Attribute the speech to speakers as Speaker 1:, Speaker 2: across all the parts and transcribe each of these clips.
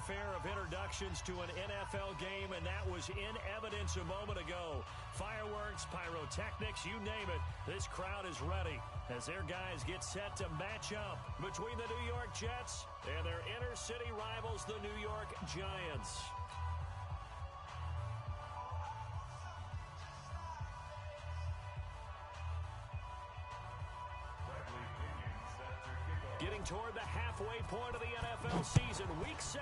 Speaker 1: fanfare of introductions to an NFL game, and that was in evidence a moment ago. Fireworks, pyrotechnics, you name it. This crowd is ready as their guys get set to match up between the New York Jets and their inner-city rivals, the New York Giants. Getting toward the halfway point of the NFL season, Week 7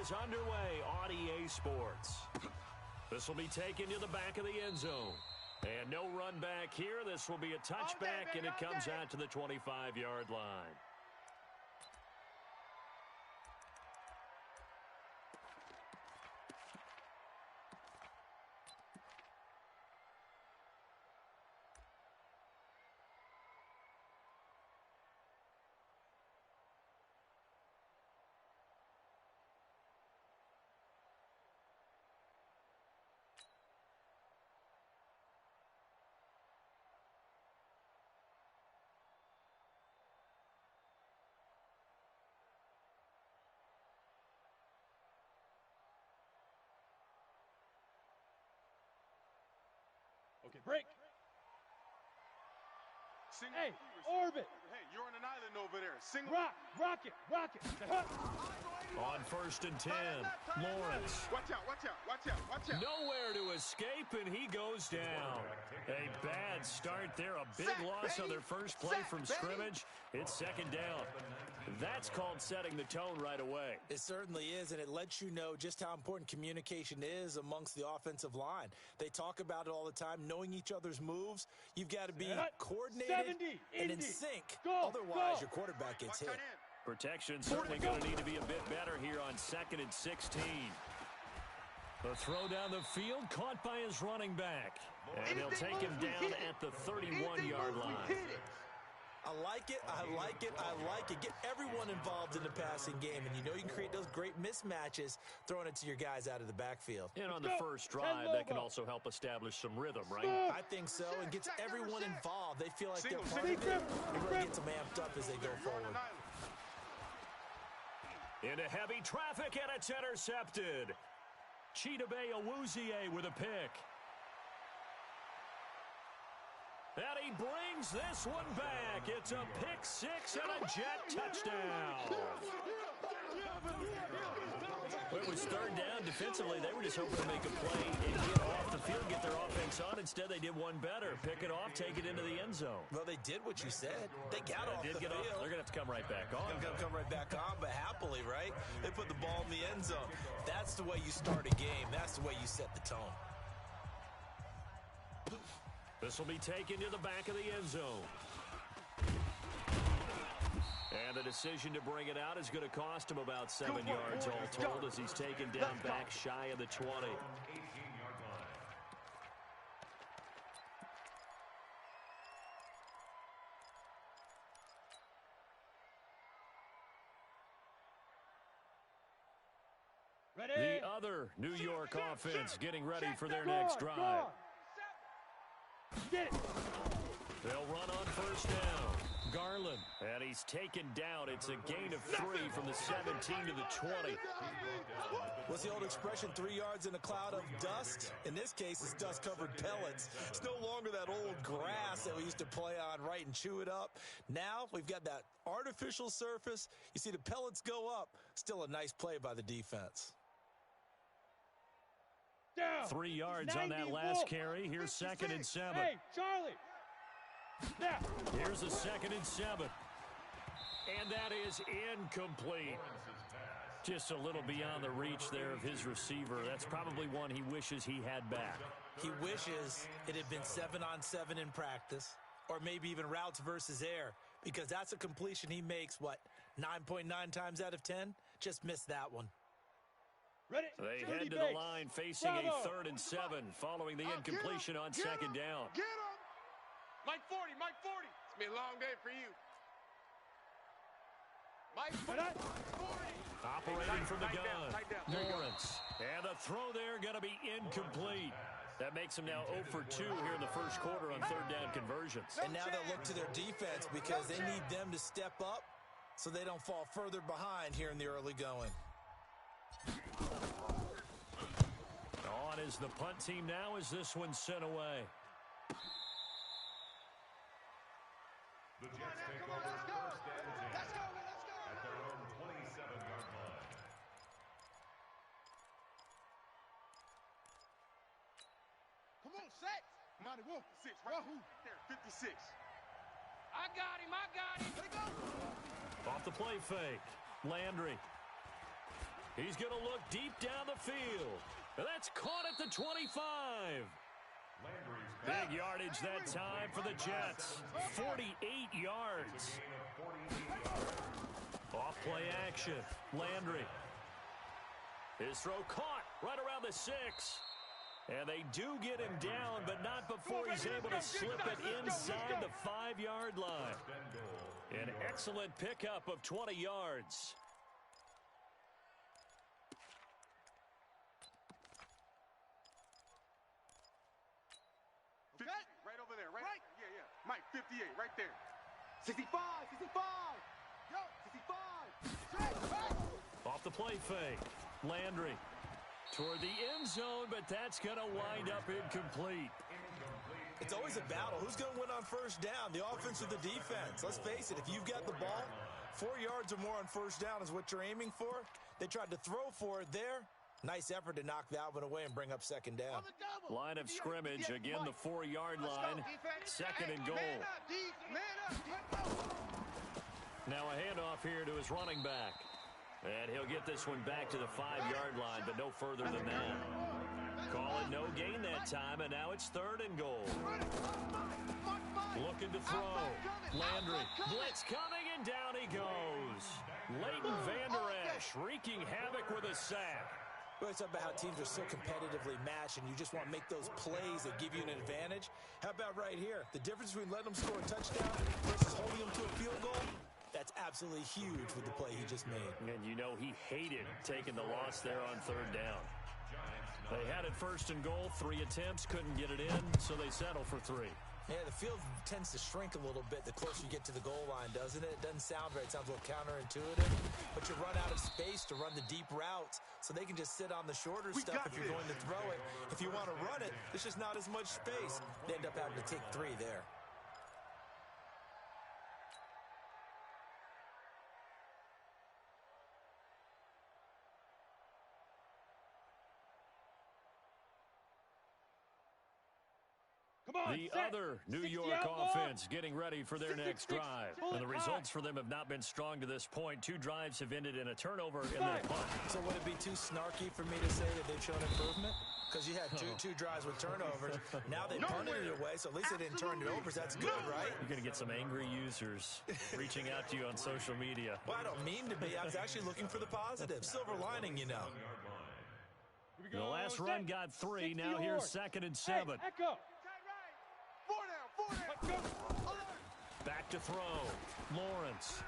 Speaker 1: is underway on EA Sports. This will be taken to the back of the end zone. And no run back here. This will be a touchback, and it comes out to the 25-yard line.
Speaker 2: Okay, break.
Speaker 3: Hey, orbit.
Speaker 4: Hey, you're on an island over there. Single.
Speaker 3: Rocket.
Speaker 1: On 1st and 10, Lawrence.
Speaker 4: Watch out.
Speaker 1: Nowhere to escape, and he goes down. A bad start there. A big loss on their first play from scrimmage. It's second down. That's called setting the tone right away.
Speaker 5: It certainly is, and it lets you know just how important communication is amongst the offensive line. They talk about it all the time, knowing each other's moves. You've got to be coordinated and in sync. Otherwise, your quarterback gets hit.
Speaker 1: Protection certainly going to need to be a bit better here on 2nd and 16. The throw down the field caught by his running back. And they'll take him down at the 31-yard line.
Speaker 5: I like it. Get everyone involved in the passing game, and you know you can create those great mismatches throwing it to your guys out of the backfield.
Speaker 1: And on the first drive, that can also help establish some rhythm, right?
Speaker 5: I think so. It gets everyone involved. They feel like they're part of it. It really gets them amped up as they go forward.
Speaker 1: Into heavy traffic, and it's intercepted. Chidobe Awuzie with a pick. And he brings this one back. It's a pick six and a Jet touchdown. It was third down defensively. They were just hoping to make a play and get off the field, get their offense on. Instead, they did one better. Pick it off, take it into the end zone.
Speaker 5: Well, they did what you said. They got off the field.
Speaker 1: They're going to have to come right back on.
Speaker 5: They're going to come right back on, but happily, right? They put the ball in the end zone. That's the way you start a game. That's the way you set the tone.
Speaker 1: This will be taken to the back of the end zone. And the decision to bring it out is going to cost him about 7 yards all told as he's taken down back shy of the 20. The other New York offense getting ready for their next drive.
Speaker 3: Get it.
Speaker 1: They'll run on first down. Garland, and he's taken down. It's a gain of 3 from the 17 to the 20.
Speaker 5: What's the old expression, 3 yards in a cloud of dust? In this case, it's dust-covered pellets. It's no longer that old grass that we used to play on, right, and chew it up. Now we've got that artificial surface. You see the pellets go up. Still a nice play by the defense.
Speaker 3: Down.
Speaker 1: 3 yards on that last carry. Here's 2nd and 7.
Speaker 3: Hey, Charlie. Now.
Speaker 1: Here's a 2nd and 7. And that is incomplete. Just a little beyond the reach there of his receiver. That's probably one he wishes he had back.
Speaker 5: He wishes it had been 7-on-7 in practice, or maybe even routes versus air, because that's a completion he makes, 9.9 times out of 10? Just missed that one.
Speaker 3: Ready?
Speaker 1: They head to the line facing a 3rd and 7 following the incompletion on 2nd down.
Speaker 4: Get him! Mike 40. It's been a long day for you. Mike 40.
Speaker 1: Operating from the gun. Lawrence. And the throw there going to be incomplete. That makes them now 0 for 2 here in the first quarter on 3rd down conversions.
Speaker 5: And now they'll look to their defense because they need them to step up so they don't fall further behind here in the early going.
Speaker 1: as the punt team now as this one's sent away.
Speaker 6: The Jets take over first and 10 at their own 27-yard line.
Speaker 3: Come on, set. 91.
Speaker 4: 6, right there, 56. I got him.
Speaker 3: Let it go.
Speaker 1: Off the play fake. Landry. He's going to look deep down the field. And that's caught at the 25. Big yardage that time for the Jets. 48 yards. Off play action. Landry. His throw caught right around the 6. And they do get him down, but not before he's able to slip it inside the 5-yard line. An excellent pickup of 20 yards.
Speaker 4: Right over there, right? Yeah. Mike, 58, right there. 65.
Speaker 3: Yo,
Speaker 4: 65.
Speaker 1: Off the play fake. Landry toward the end zone, but that's going to wind up incomplete.
Speaker 5: It's always a battle. Who's going to win on first down, the offense or the defense? Let's face it, if you've got the ball, 4 yards or more on first down is what you're aiming for. They tried to throw for it there. Nice effort to knock that one away and bring up second down.
Speaker 1: Line of scrimmage, again the 4-yard line. Second and goal. Now a handoff here to his running back. And he'll get this one back to the 5-yard line, but no further than that. Call it no gain that time, and now it's third and goal. Looking to throw. Landry. Blitz coming, and down he goes. Leighton Vander Esch wreaking havoc with a sack.
Speaker 5: We always talk about how teams are so competitively matched, and you just want to make those plays that give you an advantage. How about right here? The difference between letting them score a touchdown versus holding them to a field goal, that's absolutely huge with the play he just made.
Speaker 1: And you know he hated taking the loss there on third down. They had it first and goal, 3 attempts, couldn't get it in, so they settle for 3.
Speaker 5: Yeah, the field tends to shrink a little bit the closer you get to the goal line, doesn't it? It doesn't sound right. It sounds a little counterintuitive. But you run out of space to run the deep routes, so they can just sit on the shorter stuff if you're going to throw it. If you want to run it, there's just not as much space. They end up having to take 3 there.
Speaker 1: The other New York offense getting ready for their next drive. And the results for them have not been strong to this point. 2 drives have ended in a turnover and then a punt.
Speaker 5: So would it be too snarky for me to say that they've shown improvement? Because you had two drives with turnovers. Now they punted it away, so at least they didn't turn it over. So that's good, right?
Speaker 1: You're going to get some angry users reaching out to you on social media.
Speaker 5: Well, I don't mean to be. I was actually looking for the positive. Silver lining, you know.
Speaker 1: The last run got 3. Now here's 2nd and 7.
Speaker 3: Hey, echo.
Speaker 4: 4 down.
Speaker 1: Back to throw. Lawrence.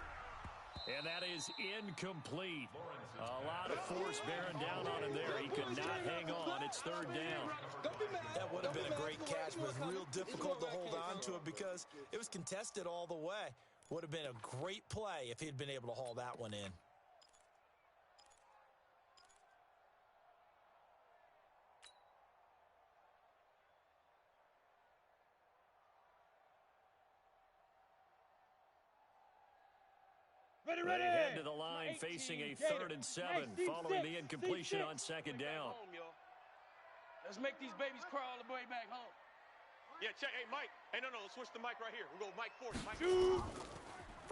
Speaker 1: And that is incomplete. A lot of force bearing down on him there. He could not hang on. It's 3rd down.
Speaker 5: That would have been a great catch, but it was real difficult to hold on to it because it was contested all the way. Would have been a great play if he'd been able to haul that one in.
Speaker 3: Ready.
Speaker 1: They head to the line facing a 3rd and 7 following the incompletion on 2nd down.
Speaker 4: Let's make these babies crawl all the way back home. Yeah, check. Hey, Mike. Hey, no, let's switch the mic right here. We'll go Mike 40. Mike 40.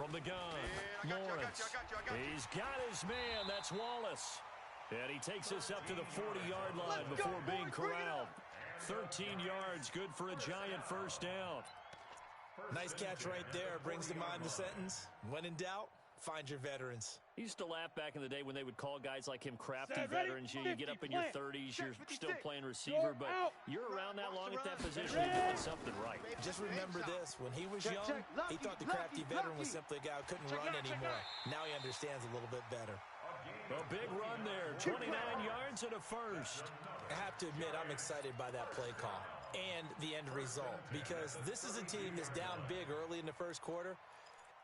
Speaker 1: From the gun, Lawrence. He's got his man. That's Wallace. And he takes us up to the 40-yard line before being corralled. 13 yards, good for a giant first down.
Speaker 5: Nice catch right there. Brings to mind the sentence, when in doubt, find your veterans.
Speaker 1: He used to laugh back in the day when they would call guys like him crafty veterans. You get up in your 30s, you're still playing receiver, but you're around that long at that position, you're doing something right.
Speaker 5: Just remember this, when he was young, he thought the crafty veteran was simply a guy who couldn't run anymore. Now he understands a little bit better.
Speaker 1: A big run there, 29 yards and a first.
Speaker 5: I have to admit, I'm excited by that play call and the end result because this is a team that's down big early in the first quarter.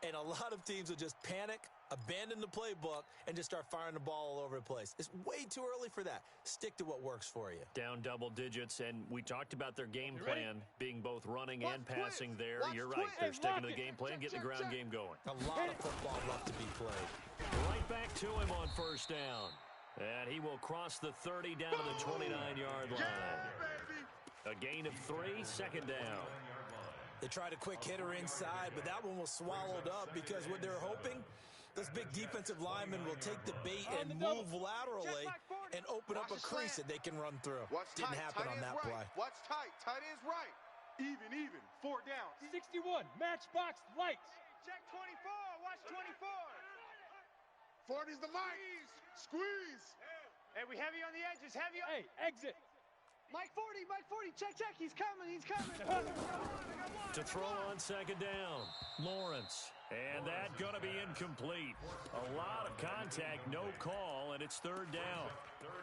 Speaker 5: And a lot of teams will just panic, abandon the playbook, and just start firing the ball all over the place. It's way too early for that. Stick to what works for you.
Speaker 1: Down double digits, and we talked about their game plan being both running and passing there. You're right. They're sticking to the game plan, getting the ground game going.
Speaker 5: A lot of football left to be played.
Speaker 1: Right back to him on first down. And he will cross the 30 down to the 29-yard line. A gain of 3, second down.
Speaker 5: They tried a quick hitter inside, but that one was swallowed up because what they're hoping, this big defensive lineman will take the bait and move laterally and open up a crease that they can run through. Didn't happen on that play.
Speaker 3: Watch tight. Tight end's right. Even. 4 down.
Speaker 2: 61. Matchbox lights.
Speaker 3: Check 24. Watch 24. 40's the mic. Squeeze.
Speaker 7: Hey, we heavy on the edges. Heavy on.
Speaker 2: Hey, exit.
Speaker 7: Mike 40. Check. He's coming.
Speaker 1: To throw on second down, Lawrence. And that going to be incomplete. A lot of contact, no call, and it's third down.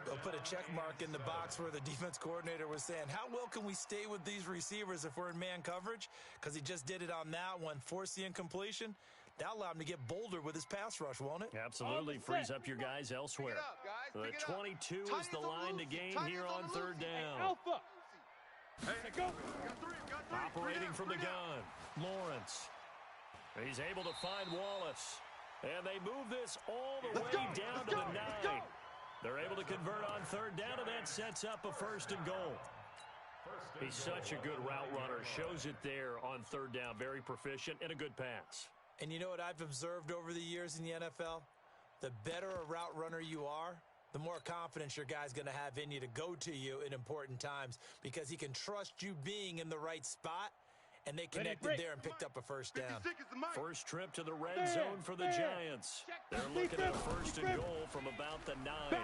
Speaker 5: They'll put a check mark in the box where the defense coordinator was saying, how well can we stay with these receivers if we're in man coverage? Because he just did it on that one, forced the incompletion. That'll allow him to get bolder with his pass rush, won't it?
Speaker 1: Absolutely. Frees up your guys elsewhere. The 22 is the line to gain here on third down.
Speaker 2: Alpha. Go.
Speaker 1: Operating from the gun, Lawrence. He's able to find Wallace. And they move this all the way down to the 9. They're able to convert on third down, and that sets up a first and goal. He's such a good route runner. Shows it there on third down. Very proficient and a good pass.
Speaker 5: And you know what I've observed over the years in the NFL? The better a route runner you are, the more confidence your guy's going to have in you to go to you in important times because he can trust you being in the right spot, and they connected there and picked up a first down.
Speaker 1: First trip to the red zone for the Giants. They're looking at a first and goal from about the 9.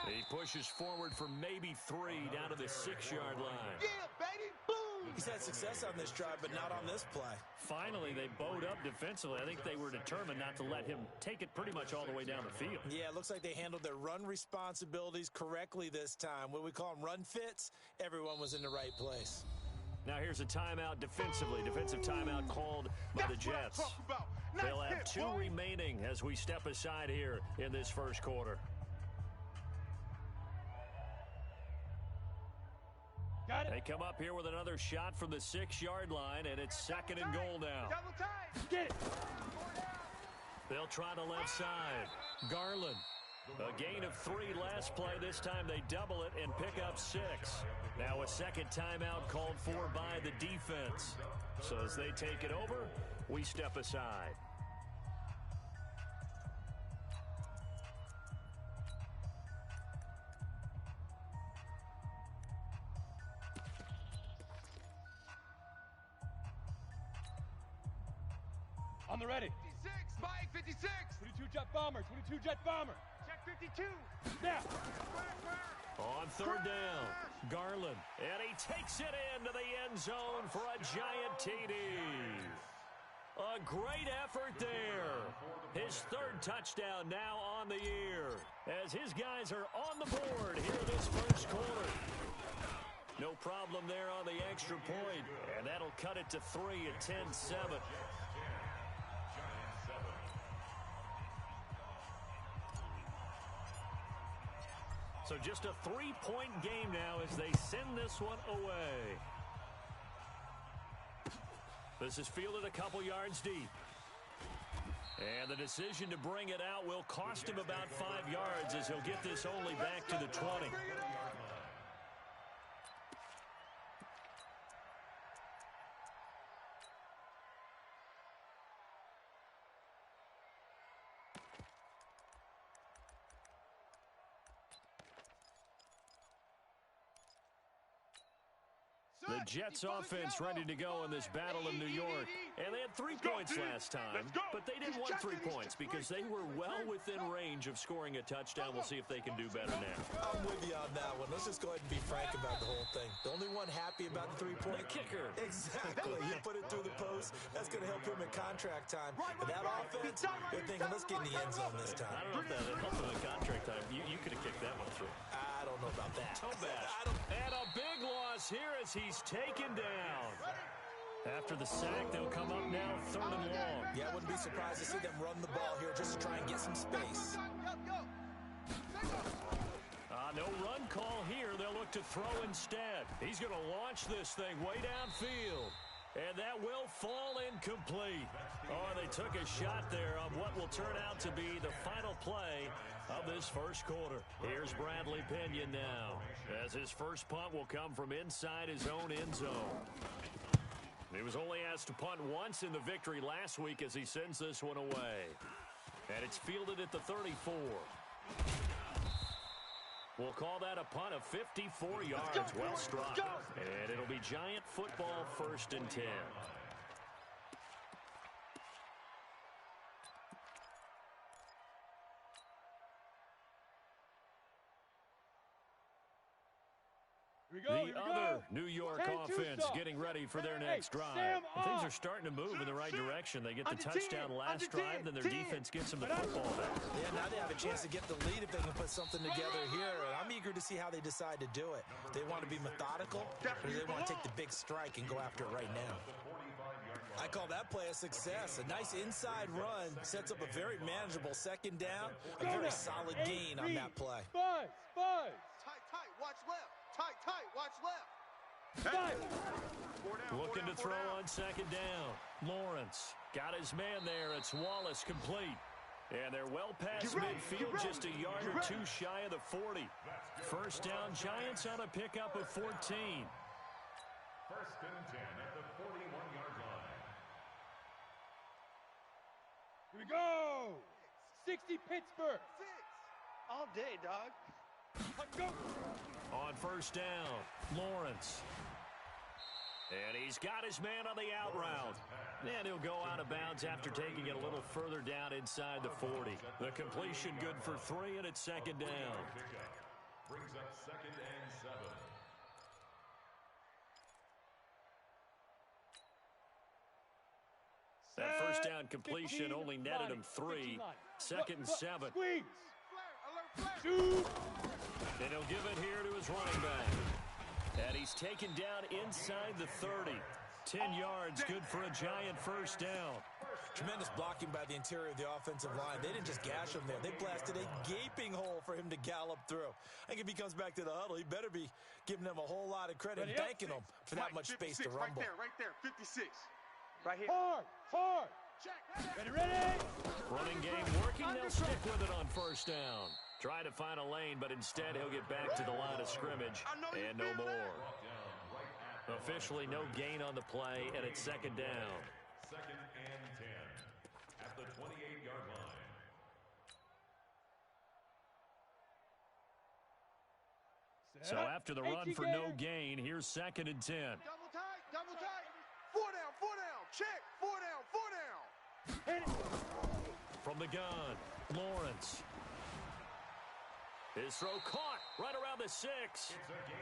Speaker 1: He pushes forward for maybe 3 down to the 6-yard line.
Speaker 3: Yeah, baby. Boom.
Speaker 5: He's had success on this drive, but not on this play.
Speaker 1: Finally, they bowed up defensively. I think they were determined not to let him take it pretty much all the way down the field.
Speaker 5: Yeah, it looks like they handled their run responsibilities correctly this time. What we call them run fits, everyone was in the right place.
Speaker 1: Now here's a timeout defensively. Defensive timeout called by the Jets. They'll have 2 remaining as we step aside here in this first quarter.
Speaker 2: Got it.
Speaker 1: They come up here with another shot from the 6-yard line, and it's second and goal now.
Speaker 7: Double time.
Speaker 2: Get it.
Speaker 1: They'll try the left side. Garland. A gain of 3 last play. This time they double it and pick up 6. Now a second timeout called for by the defense. So as they take it over, we step aside.
Speaker 2: On the ready.
Speaker 3: 56, Mike, 56.
Speaker 2: 22 jet bomber. 22 jet bomber.
Speaker 7: Check 52.
Speaker 2: Now.
Speaker 1: On third down, Garland. And he takes it into the end zone for a giant TD. A great effort there. His 3rd touchdown now on the year as his guys are on the board here this first quarter. No problem there on the extra point, and that'll cut it to 3 at 10-7. So just a 3-point game now as they send this one away. This is fielded a couple yards deep. And the decision to bring it out will cost him about 5 yards as he'll get this only back to the 20. The Jets offense ready to go in this battle in New York. And they had 3 points last time, but they didn't want 3 points because they were well within range of scoring a touchdown. We'll see if they can do better now.
Speaker 5: I'm with you on that one. Let's just go ahead and be frank about the whole thing. The only one happy about the 3-point
Speaker 1: kicker.
Speaker 5: Exactly. You put it through the post. That's going to help him in contract time. But that offense, they're thinking, let's get in the end zone this time.
Speaker 1: I don't know if that helped him in contract time. You could have kicked that one through.
Speaker 5: I don't know about that.
Speaker 1: So bad. And a big loss here as he's taken down. After the sack, they'll come up now 3rd and long.
Speaker 5: Yeah, I wouldn't be surprised to see them run the ball here just to try and get some space.
Speaker 1: No run call here. They'll look to throw instead. He's going to launch this thing way downfield. And that will fall incomplete. Oh, they took a shot there on what will turn out to be the final play of this first quarter. Here's Bradley Pinion now, as his first punt will come from inside his own end zone. He was only asked to punt once in the victory last week as he sends this one away. And it's fielded at the 34. We'll call that a punt of 54 yards. Well struck. And it'll be Giant football 1st and 10. The other New York offense getting ready for their next drive. Things are starting to move in the right direction. They get the touchdown last drive, then their defense gets them the football back.
Speaker 5: Yeah, now they have a chance to get the lead if they can put something together here. And I'm eager to see how they decide to do it. They want to be methodical, or do they want to take the big strike and go after it right now? I call that play a success. A nice inside run sets up a very manageable 2nd down. A very solid gain on that play.
Speaker 7: Tight, watch left. Tight, watch left.
Speaker 1: Looking to throw on 2nd down. Lawrence got his man there. It's Wallace complete. And they're well past midfield, just a yard or two shy of the 40. First down, Giants on a pickup of 14.
Speaker 6: 1st and 10 at the 41-yard line.
Speaker 2: Here we go. 60 Pittsburgh.
Speaker 7: 6. All day, dog.
Speaker 2: Go.
Speaker 1: On 1st down, Lawrence. And he's got his man on the out route. And he'll go out of bounds after taking it a little further down inside the 40. The completion good for 3, and it's 2nd down.
Speaker 6: Brings up 2nd and 7.
Speaker 1: That first down completion only netted him 3. 2nd and 7.
Speaker 2: Squeeze.
Speaker 7: Shoot.
Speaker 1: And he'll give it here to his running back. And he's taken down inside the 30. 10 yards, good for a Giant first down.
Speaker 5: Tremendous blocking by the interior of the offensive line. They didn't just gash him there. They blasted a gaping hole for him to gallop through. I think if he comes back to the huddle, he better be giving them a whole lot of credit and thanking them for that much space to rumble.
Speaker 3: Right there, 56.
Speaker 7: Right here.
Speaker 2: Hard. Ready.
Speaker 1: Running game working. They'll stick with it on 1st down. Try to find a lane, but instead he'll get back to the line of scrimmage and no more. Officially no gain on the play, and it's 2nd down.
Speaker 6: 2nd and 10 at the 28-yard line.
Speaker 1: So after the run for no gain, here's 2nd and 10.
Speaker 3: Double tight. 4 down. Check. 4 down.
Speaker 1: From the gun, Lawrence. His throw caught right around the 6.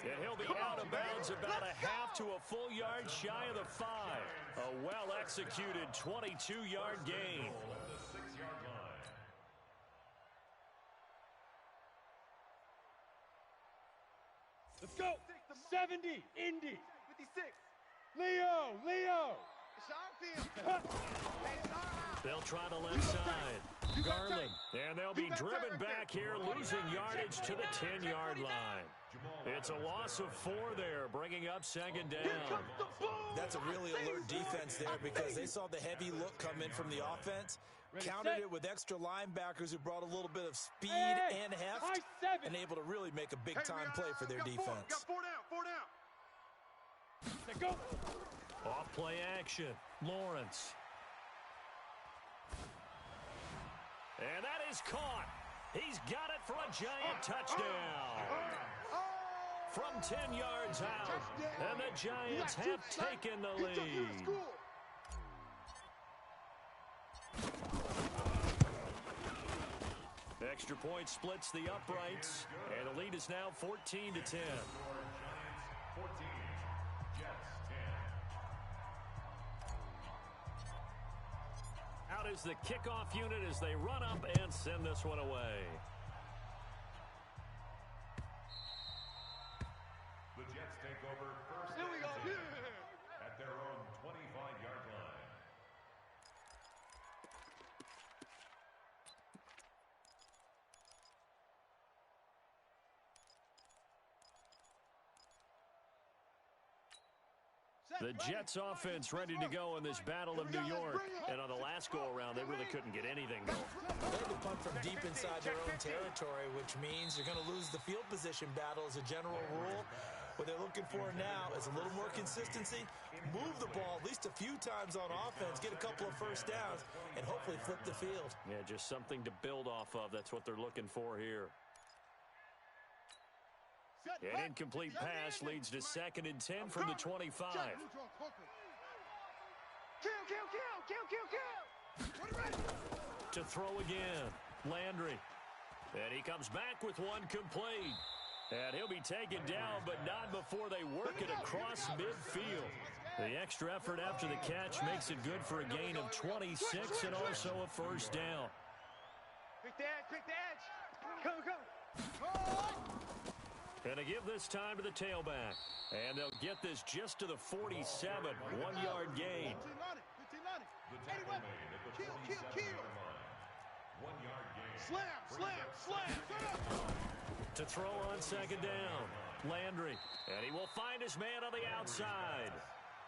Speaker 1: And he'll be out of bounds about a half to a full yard shy of the 5. A well-executed 22-yard gain.
Speaker 6: The 6-yard line.
Speaker 2: Let's go. 70. Indy.
Speaker 7: 56.
Speaker 2: Leo.
Speaker 1: They'll try the left side. Garland. And they'll be driven back here, losing yardage to the 10-yard line. It's a loss of 4 there, bringing up 2nd down.
Speaker 5: That's a really alert defense there because they saw the heavy look come in from the offense, countered it with extra linebackers who brought a little bit of speed and heft, and able to really make a big-time play for their defense.
Speaker 3: Got 4 down.
Speaker 2: Let's go.
Speaker 1: Off play action. Lawrence. And that is caught. He's got it for a Giant touchdown. From 10 yards out. And the Giants have taken the lead. Extra point splits the uprights. And the lead is now 14-10.
Speaker 6: Giants 14. Jets 10.
Speaker 1: Out is the kickoff unit as they run up and send this one away.
Speaker 6: The Jets take over 1st
Speaker 7: Here we go.
Speaker 6: and 10 at their own 25.
Speaker 1: The Jets offense ready to go in this Battle of New York. And on the last go-around, they really couldn't get anything going.
Speaker 5: They had to punt from deep inside their own territory, which means you're going to lose the field position battle as a general rule. What they're looking for now is a little more consistency, move the ball at least a few times on offense, get a couple of first downs, and hopefully flip the field.
Speaker 1: Yeah, just something to build off of. That's what they're looking for here. An incomplete pass leads to 2nd and 10 from the 25. To throw again, Landry. And he comes back with one complete. And he'll be taken down, but not before they work it across midfield. The extra effort after the catch makes it good for a gain of 26 and also a first down.
Speaker 7: Quick the edge. Come.
Speaker 1: And they give this time to the tailback. And they'll get this just to the 47, 1-yard gain.
Speaker 6: The tackle made at the 47-yard line. 1-yard gain.
Speaker 2: Slam.
Speaker 1: To throw on 2nd down, Landry. And he will find his man on the outside.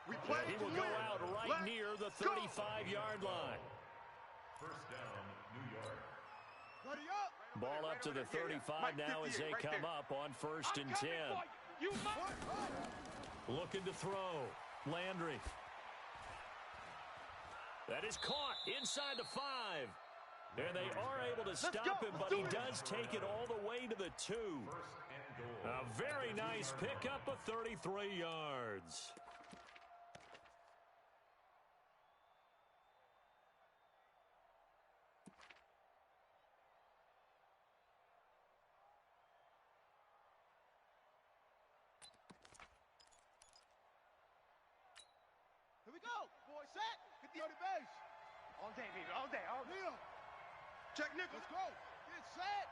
Speaker 1: And he will go out right near the 35-yard line.
Speaker 6: First down, New York.
Speaker 1: Ball up to the 35 now as they come up on 1st and 10. Looking to throw, Landry. That is caught inside the 5. And they are able to stop him, but he does take it all the way to the 2. A very nice pickup of 33 yards.
Speaker 2: Here we go. Boy, set. Get the other base.
Speaker 7: All day, baby. All day.
Speaker 2: Check Nichols. Let's go. Get set.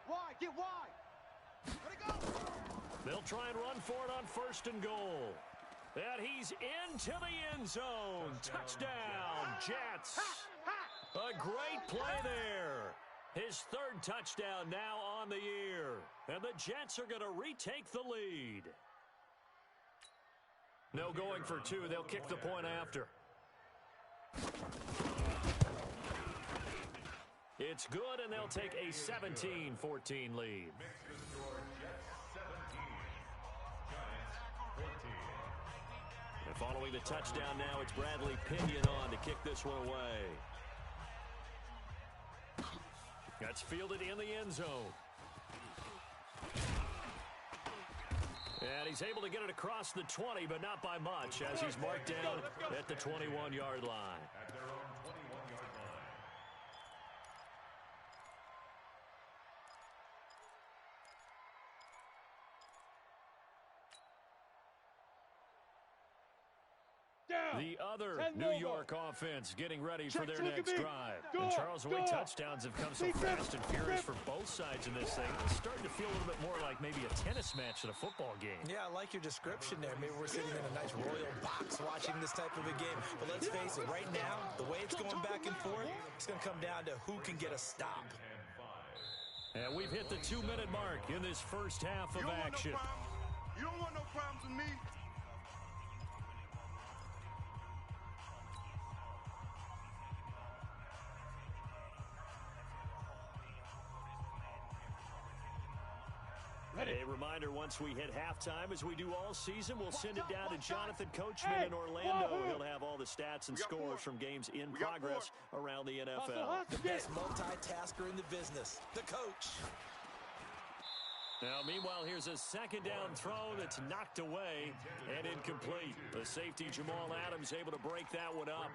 Speaker 2: Wide. Get wide. Let it go.
Speaker 1: They'll try and run for it on 1st and goal. And he's into the end zone. Touchdown, Jets. A great play there. His 3rd touchdown now on the year. And the Jets are going to retake the lead. No going for 2. They'll kick the point after. It's good, and they'll take a 17-14 lead.
Speaker 6: Mixed score, Jets 17, Giants 14.
Speaker 1: And following the touchdown now, it's Bradley Pinion on to kick this one away. That's fielded in the end zone. And he's able to get it across the 20, but not by much, as he's marked down at the 21-yard line.
Speaker 6: At their own 21-yard line.
Speaker 1: The other New York offense getting ready for their next drive. And Charles, the way touchdowns have come so fast and furious for both sides in this thing, it's starting to feel a little bit more like maybe a tennis match than a football game.
Speaker 5: Yeah, I like your description there. Maybe we're sitting in a nice royal box watching this type of a game. But let's face it, right now, the way it's going back and forth, it's going to come down to who can get a stop.
Speaker 1: And we've hit the 2-minute mark in this first half of action.
Speaker 3: You don't want no problems with me.
Speaker 1: A reminder, once we hit halftime, as we do all season, we'll send it down to Jonathan Coachman in Orlando. He'll have all the stats and scores from games in progress around the NFL.
Speaker 5: The best multitasker in the business, the coach.
Speaker 1: Now, meanwhile, here's a 2nd down throw that's knocked away and incomplete. The safety, Jamal Adams, able to break that one up.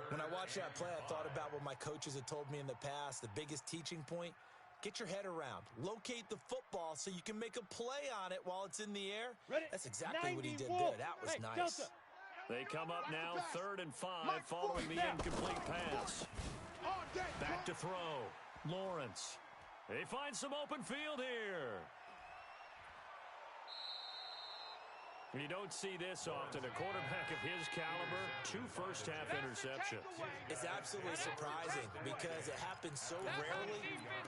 Speaker 5: When I watched that play, I thought about what my coaches had told me in the past. The biggest teaching point, get your head around. Locate the football so you can make a play on it while it's in the air. That's exactly what he did there. That was nice.
Speaker 1: They come up now 3rd and 5 following the incomplete pass. Back to throw. Lawrence. They find some open field here. You don't see this often. A quarterback of his caliber, 2 first-half interceptions.
Speaker 5: It's absolutely surprising because it happens so rarely.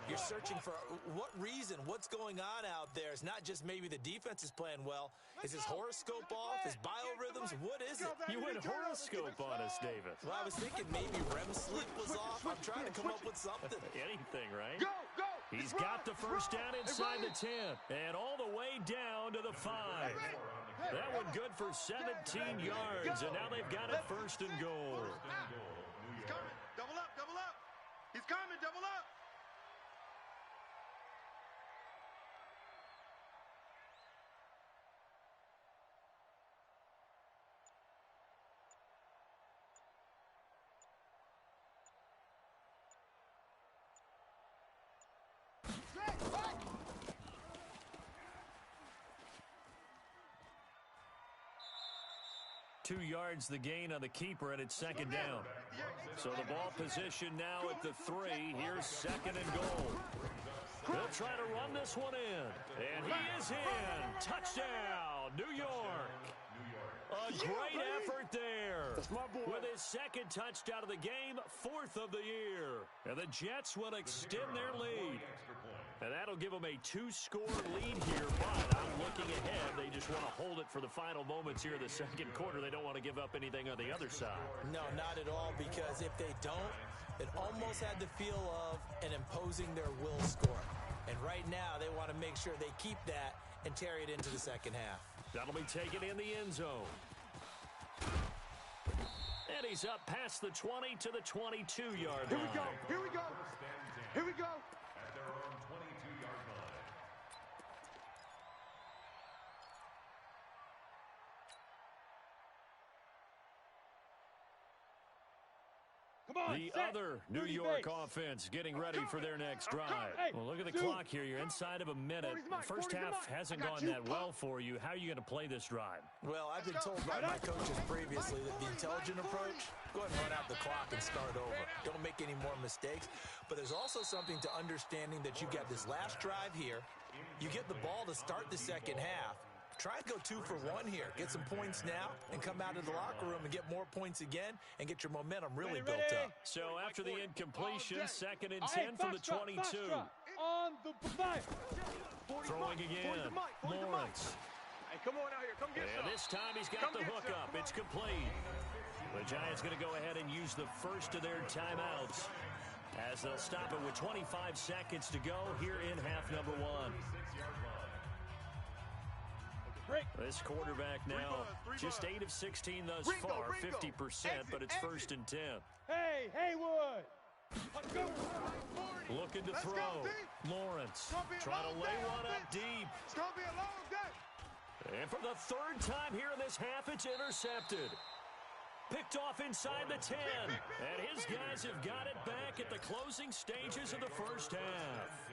Speaker 5: You're searching for what reason, what's going on out there. It's not just maybe the defense is playing well. Is his horoscope off? His biorhythms? What is it?
Speaker 1: You went horoscope on us, David.
Speaker 5: Well, I was thinking maybe REM sleep was off. I'm trying to come up with something.
Speaker 1: Anything, right?
Speaker 2: Go, go.
Speaker 1: He's got the first down inside the 10 and all the way down to the 5. That one good for 17 yards, and now they've got it first and goal.
Speaker 3: He's coming. Double up, double up. He's coming, double up.
Speaker 2: Back.
Speaker 1: 2 yards the gain on the keeper, and it's second down. So the ball position now at the 3. Here's second and goal. He'll try to run this one in. And he is in. Touchdown, New York. A great effort there. With his second touchdown of the game, 4th of the year. And the Jets will extend their lead. And that'll give them a 2-score lead here, but I'm looking ahead. They just want to hold it for the final moments here in the second quarter. They don't want to give up anything on the other side.
Speaker 5: No, not at all, because if they don't, it almost had the feel of an imposing their will score. And right now, they want to make sure they keep that and carry it into the second half.
Speaker 1: That'll be taken in the end zone. And he's up past the 20 to the 22-yard line.
Speaker 2: Here we go. Here we go. Here we go.
Speaker 6: At their own 22-yard line.
Speaker 2: Come on,
Speaker 1: The
Speaker 2: set.
Speaker 1: other New York offense getting ready for their next drive. Well, look at the clock here. You're inside of a minute. The first half hasn't gone that well for you. How are you going to play this drive?
Speaker 5: Well, I've been told by my coaches previously that the intelligent approach, go ahead and run out the clock and start over. Don't make any more mistakes. But there's also something to understanding that you got this last drive here. You get the ball to start the second half. Try and go 2 for 1 here. Get some points now and come out of the locker room and get more points again and get your momentum really built up.
Speaker 1: So after the incompletion, second and 10 from the 22.
Speaker 2: On the 5.
Speaker 1: Throwing again. Lawrence.
Speaker 4: Hey, come on out here. Come get
Speaker 1: And
Speaker 4: some.
Speaker 1: this time he's got the hook up. It's complete. The Giants going to go ahead and use the first of their timeouts as they'll stop it with 25 seconds to go here in half number 1. This quarterback now just 8 of 16 thus far, 50%, but it's first and 10.
Speaker 2: Hey, Haywood. Let's go.
Speaker 1: Looking to throw. Lawrence trying to lay one up deep.
Speaker 2: It's going to be a long day.
Speaker 1: And for the 3rd time here in this half, it's intercepted. Picked off inside the 10. And his guys have got it back at the closing stages of the first half.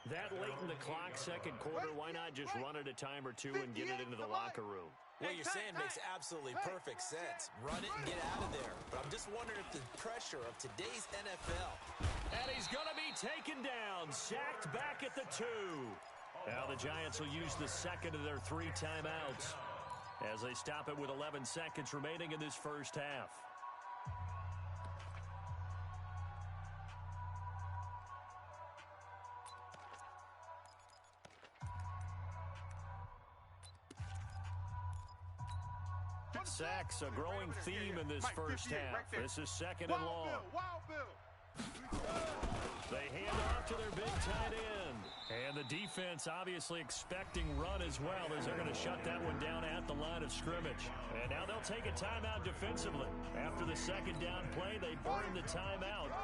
Speaker 1: That late in the clock, second quarter, why not just run it a time or two and get it into the locker room?
Speaker 5: What you're saying makes absolutely perfect sense. Run it and get out of there. But I'm just wondering if the pressure of today's NFL.
Speaker 1: And he's going to be taken down, sacked back at the 2. Now the Giants will use the second of their 3 timeouts as they stop it with 11 seconds remaining in this first half. Sacks, a growing theme in this first half. This is second and long.
Speaker 3: Wild Bill.
Speaker 1: They hand off to their big tight end. And the defense obviously expecting run as well as they're going to shut that one down at the line of scrimmage. And now they'll take a timeout defensively. After the second down play, they burn the timeout,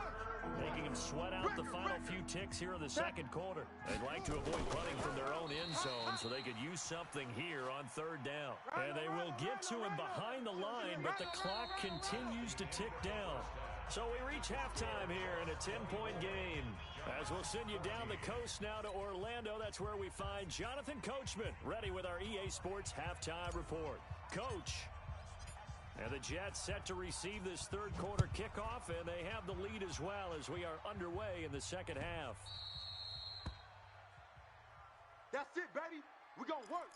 Speaker 1: making them sweat out the final few ticks here in the second quarter. They'd like to avoid punting from their own end zone so they could use something here on 3rd down. And they will get to him behind the line, but the clock continues to tick down. So we reach halftime here in a 10-point game. As we'll send you down the coast now to Orlando, that's where we find Jonathan Coachman ready with our EA Sports Halftime Report. Coach. And the Jets set to receive this third quarter kickoff, and they have the lead as well as we are underway in the second half.
Speaker 2: That's it, baby. We're going to work.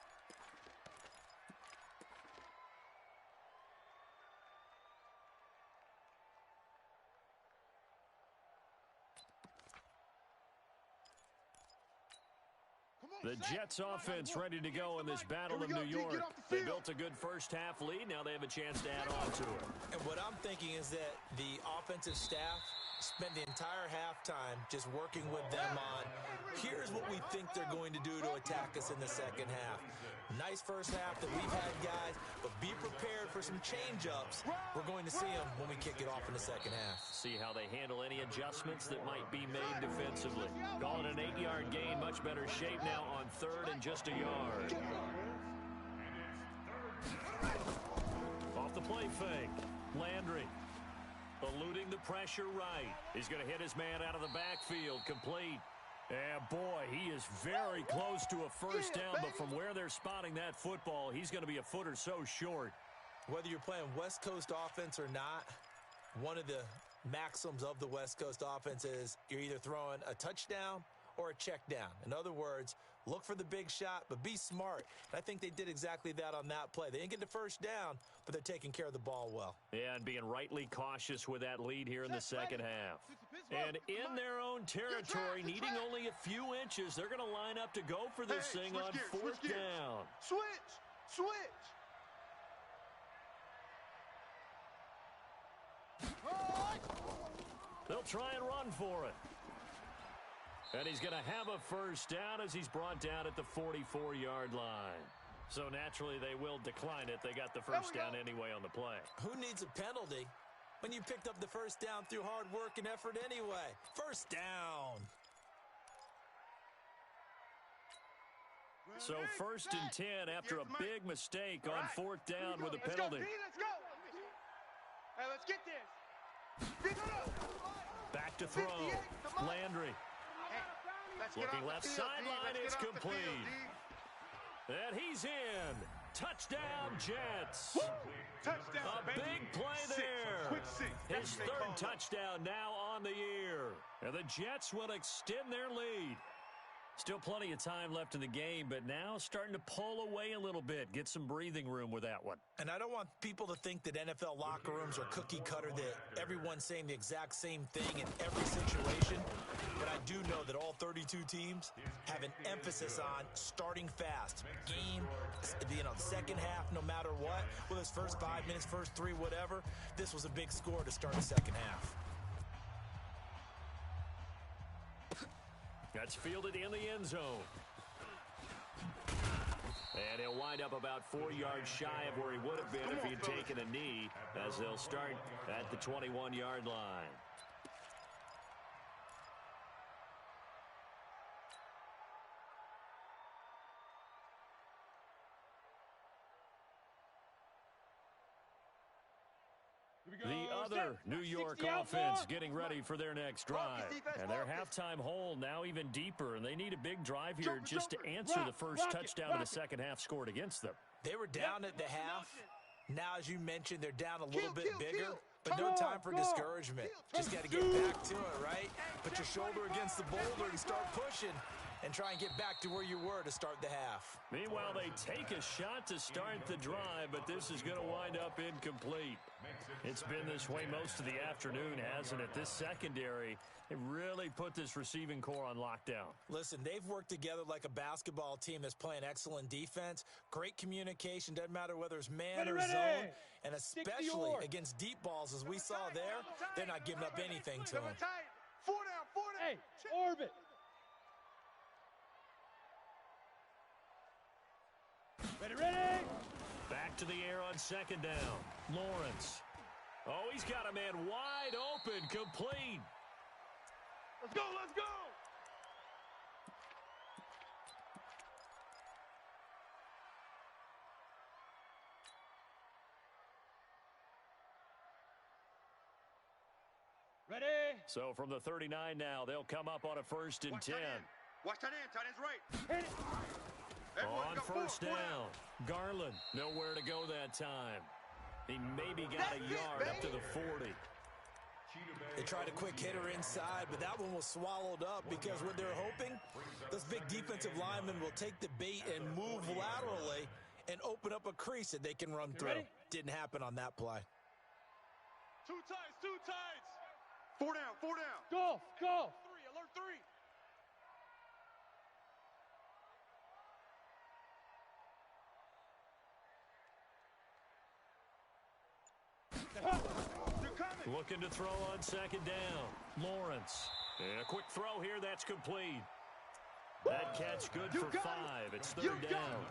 Speaker 1: The Jets offense ready to go in this battle of New York. They built a good first-half lead. Now they have a chance to add on to it.
Speaker 5: And what I'm thinking is that the offensive staff spent the entire halftime just working with them on, here's what we think they're going to do to attack us in the second half. Nice first half that we've had, guys, but be prepared for some change-ups. We're going to see them when we kick it off in the second half.
Speaker 1: See how they handle any adjustments that might be made defensively. Call it an 8-yard gain, much better shape now on third and just a yard. Off the play fake, Landry. Eluding the pressure right. He's going to hit his man out of the backfield, complete. And boy, he is very close to a first down, but from where they're spotting that football, he's going to be a foot or so short.
Speaker 5: Whether you're playing West Coast offense or not, one of the maxims of the West Coast offense is you're either throwing a touchdown or a check down. In other words, look for the big shot, but be smart. And I think they did exactly that on that play. They didn't get the first down, but they're taking care of the ball well.
Speaker 1: Yeah, and being rightly cautious with that lead here in the second half. And in their own territory, needing only a few inches, they're going to line up to go for this thing on fourth down.
Speaker 2: Switch.
Speaker 1: They'll try and run for it. And he's going to have a first down as he's brought down at the 44-yard line. So naturally, they will decline it. They got the first down anyway on the play.
Speaker 5: Who needs a penalty when you picked up the first down through hard work and effort anyway? First down.
Speaker 1: So first and 10 after a big mistake on fourth down with a penalty.
Speaker 7: Let's go. Hey, let's get this.
Speaker 1: Back to throw. Landry. Looking left sideline, it's complete. And he's in. Touchdown, Jets.
Speaker 3: Touchdown,
Speaker 1: A big play there.
Speaker 3: Quick six.
Speaker 1: His third touchdown now on the year. And the Jets will extend their lead. Still plenty of time left in the game, but now starting to pull away a little bit. Get some breathing room with that one.
Speaker 5: And I don't want people to think that NFL locker rooms are cookie cutter, that everyone's saying the exact same thing in every situation. But I do know that all 32 teams have an emphasis on starting fast. Game, second half, no matter what. Whether it's first 5 minutes, first 3, whatever. This was a big score to start the second half.
Speaker 1: That's fielded in the end zone. And he'll wind up about 4 yards shy of where he would have been if he'd taken a knee, as they'll start at the 21-yard line. The other New York offense getting ready for their next drive. And their halftime hole now even deeper, and they need a big drive here just to answer the first touchdown of the second half scored against them.
Speaker 5: They were down at the half. Now, as you mentioned, they're down a little bit bigger, but no time for discouragement. Just got to get back to it, right? Put your shoulder against the boulder and start pushing and try and get back to where you were to start the half.
Speaker 1: Meanwhile, they take a shot to start the drive, but this is going to wind up incomplete. It's been this way most of the afternoon, hasn't it? This secondary, they really put this receiving core on lockdown.
Speaker 5: Listen, they've worked together like a basketball team that's playing excellent defense. Great communication, doesn't matter whether it's man or zone. And especially against deep balls, as we saw there, they're not giving up anything to them.
Speaker 2: 4 down.
Speaker 7: Hey, orbit. Ready.
Speaker 1: Back to the air on second down. Lawrence. Oh, he's got a man wide open, complete.
Speaker 7: Let's go. Ready.
Speaker 1: So from the 39 now, they'll come up on a first and 10.
Speaker 3: Watch that end. Tight end's right.
Speaker 7: Hit it.
Speaker 1: On first down, Garland nowhere to go that time. He maybe got a yard up to the 40.
Speaker 5: They tried a quick hitter inside, but that one was swallowed up because what they're hoping, this big defensive lineman will take the bait and move laterally and open up a crease that they can run through. Didn't happen on that play.
Speaker 4: Two tights.
Speaker 3: 4 down.
Speaker 7: Go.
Speaker 4: 3, alert 3.
Speaker 1: Looking to throw on second down. Lawrence. And a quick throw here. That's complete. That catch good for 5. It's third down.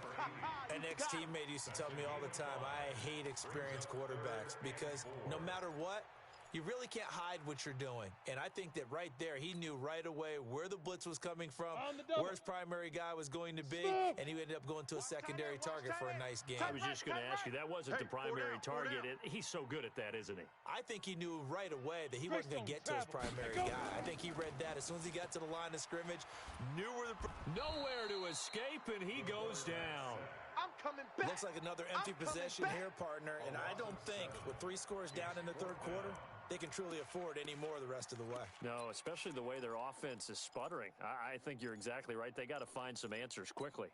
Speaker 5: An ex-teammate used to tell me all the time, I hate experienced quarterbacks because no matter what, you really can't hide what you're doing. And I think that right there, he knew right away where the blitz was coming from, where his primary guy was going to be, and he ended up going to a secondary target for a nice game.
Speaker 1: I was just going to ask you, that wasn't the primary target. He's so good at that, isn't he?
Speaker 5: I think he knew right away that he wasn't going to get to his primary guy. I think he read that as soon as he got to the line of scrimmage, knew where the...
Speaker 1: Nowhere to escape, and he goes down.
Speaker 2: I'm coming back.
Speaker 5: Looks like another empty possession here, partner, and I don't think with 3 scores down in the third quarter, they can truly afford any more the rest of the way.
Speaker 1: No, especially the way their offense is sputtering. I think you're exactly right. They got to find some answers quickly.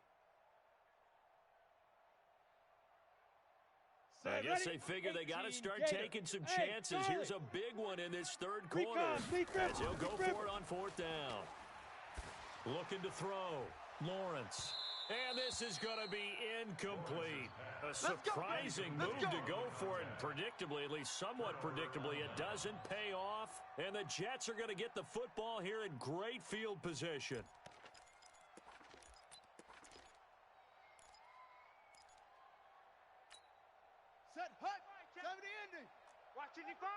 Speaker 1: I guess they figure they got to start taking some chances. Here's a big one in this third quarter as he'll go for it on 4th down. Looking to throw. Lawrence. And this is going to be incomplete. A surprising move to go for it. Predictably, at least somewhat predictably, it doesn't pay off. And the Jets are going to get the football here in great field position.
Speaker 2: Set hut. 70 ending.
Speaker 7: Watch 55.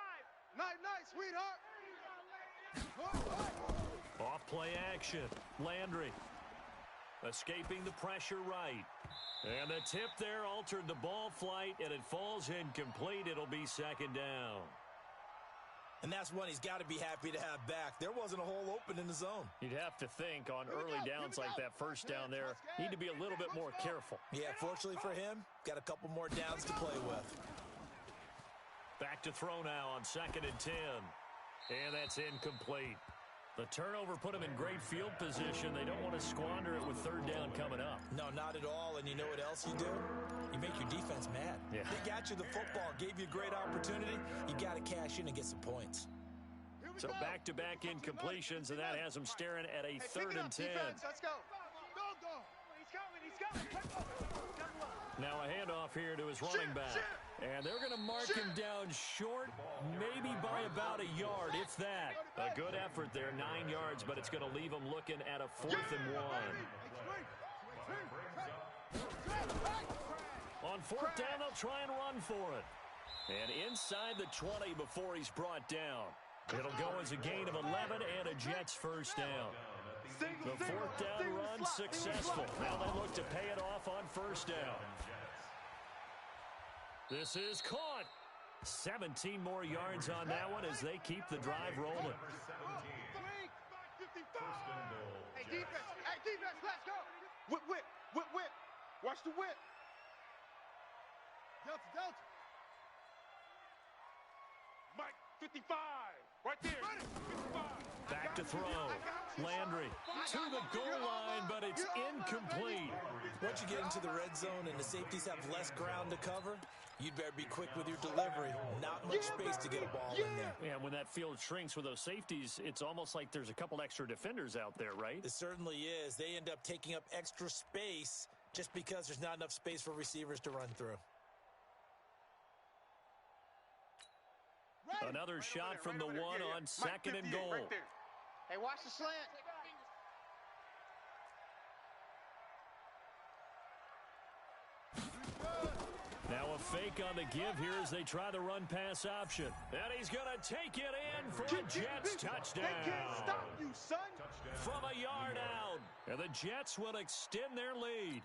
Speaker 2: Night, night, sweetheart.
Speaker 1: Off play action. Landry. Escaping the pressure right. And the tip there altered the ball flight, and it falls incomplete. It'll be second down.
Speaker 5: And that's one he's got to be happy to have back. There wasn't a hole open in the zone.
Speaker 1: You'd have to think on early downs like that first down there, need to be a little bit more careful.
Speaker 5: Yeah, fortunately for him, got a couple more downs to play with.
Speaker 1: Back to throw now on 2nd and 10. And that's incomplete. The turnover put them in great field position. They don't want to squander it with 3rd down coming up.
Speaker 5: No, not at all. And you know what else you do? You make your defense mad.
Speaker 1: Yeah.
Speaker 5: They got you the football, gave you a great opportunity. You got to cash in and get some points.
Speaker 1: So back-to-back incompletions, and that has them staring at a 3rd and 10.
Speaker 2: Let's go. Go.
Speaker 7: He's coming.
Speaker 1: Now a handoff here to his running back. And they're going to mark him down short, maybe by about a yard, if that. A good effort there, 9 yards, but it's going to leave him looking at a 4th and 1. On 4th down, they'll try and run for it. And inside the 20 before he's brought down. It'll go as a gain of 11 and a Jets first down. The 4th down run successful. Now they look to pay it off on 1st down. This is caught. 17 more yards on that one as they keep the drive rolling.
Speaker 2: Hey, defense, let's go. Whip. Watch the whip. Delta.
Speaker 4: Mike, 55. Right there. 55.
Speaker 1: Back to throw. Landry to the goal line, but it's incomplete.
Speaker 5: Once you get into the red zone and the safeties have less ground to cover, you'd better be quick with your delivery. Not much space to get a ball in there.
Speaker 1: Yeah, when that field shrinks with those safeties, it's almost like there's a couple extra defenders out there, right?
Speaker 5: It certainly is. They end up taking up extra space just because there's not enough space for receivers to run through.
Speaker 1: Another shot from the one on 2nd and goal.
Speaker 2: Right there. Hey, watch the slant.
Speaker 1: Now a fake on the give here as they try the run-pass option. And he's going to take it in for a Jets touchdown.
Speaker 2: They can't stop you, son.
Speaker 1: From a yard out. And the Jets will extend their lead.